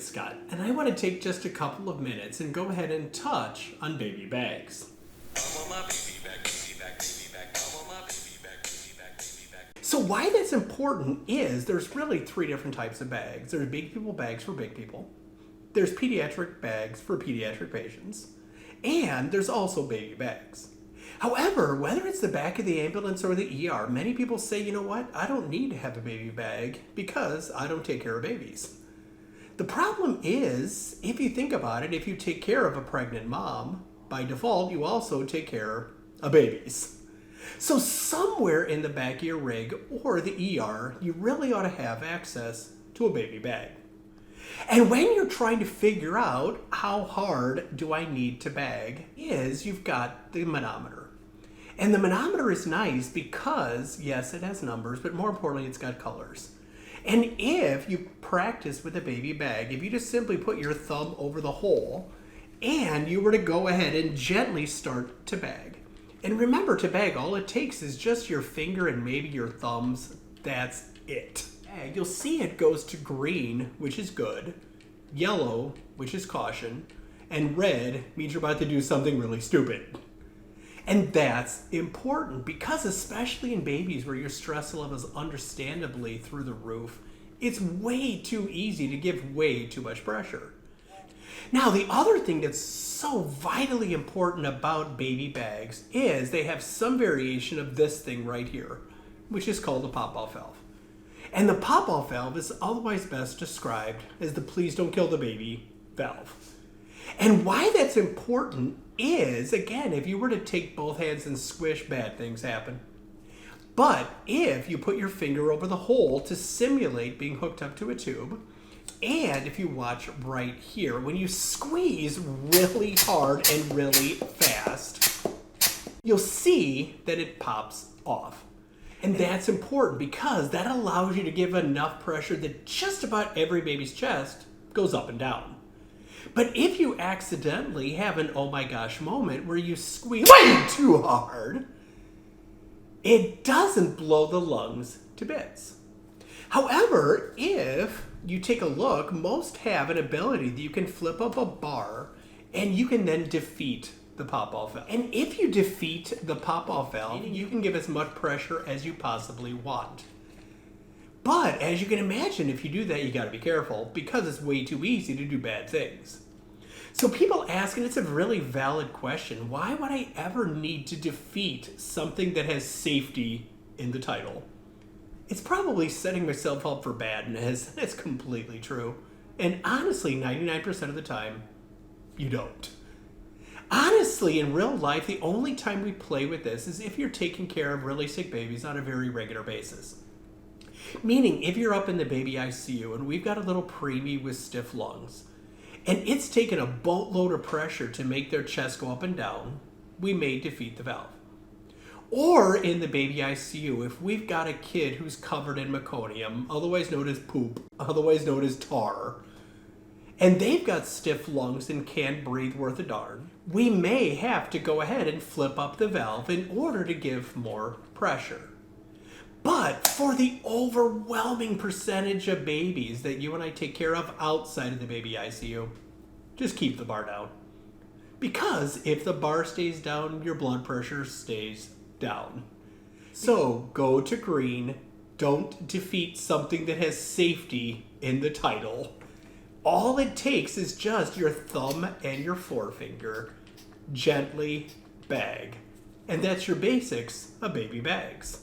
Scott, and I want to take just a couple of minutes and go ahead and touch on baby bags. So why that's important is there's really three different types of bags. There's big people bags for big people. There's pediatric bags for pediatric patients. And there's also baby bags. However, whether it's the back of the ambulance or the ER, many people say, you know what, I don't need to have a baby bag because I don't take care of babies. The problem is, if you think about it, if you take care of a pregnant mom, by default, you also take care of babies. So somewhere in the back of your rig or the ER, you really ought to have access to a baby bag. And when you're trying to figure out how hard do I need to bag, you've got the manometer. And the manometer is nice because, yes, it has numbers, but more importantly, it's got colors. And if you practice with a baby bag, if you just simply put your thumb over the hole and you were to go ahead and gently start to bag. And remember, to bag, all it takes is just your finger and maybe your thumbs. That's it. You'll see it goes to green, which is good, yellow, which is caution, and red means you're about to do something really stupid. And that's important because especially in babies where your stress level is understandably through the roof, it's way too easy to give way too much pressure. Now, the other thing that's so vitally important about baby bags is they have some variation of this thing right here, which is called a Popoff valve. And the Popoff valve is otherwise best described as the please don't kill the baby valve. And why that's important is, again, if you were to take both hands and squish, bad things happen. But if you put your finger over the hole to simulate being hooked up to a tube, and if you watch right here, when you squeeze really hard and really fast, you'll see that it pops off. And that's important because that allows you to give enough pressure that just about every baby's chest goes up and down. But if you accidentally have an oh my gosh moment where you squeeze way too hard, it doesn't blow the lungs to bits. However, if you take a look, most have an ability that you can flip up a bar and you can then defeat the Popoff valve. And if you defeat the Popoff valve, you can give as much pressure as you possibly want. But as you can imagine, if you do that, you got to be careful because it's way too easy to do bad things. So people ask, and it's a really valid question, why would I ever need to defeat something that has safety in the title? It's probably setting myself up for badness. That's completely true. And honestly, 99% of the time, you don't. Honestly, in real life, the only time we play with this is if you're taking care of really sick babies on a very regular basis. Meaning, if you're up in the baby ICU and we've got a little preemie with stiff lungs, and it's taken a boatload of pressure to make their chest go up and down, we may defeat the valve. Or in the baby ICU, if we've got a kid who's covered in meconium, otherwise known as poop, otherwise known as tar, and they've got stiff lungs and can't breathe worth a darn, we may have to go ahead and flip up the valve in order to give more pressure. But for the overwhelming percentage of babies that you and I take care of outside of the baby ICU, just keep the bar down. Because if the bar stays down, your blood pressure stays down. So go to green. Don't defeat something that has safety in the title. All it takes is just your thumb and your forefinger. Gently bag. And that's your basics of baby bags.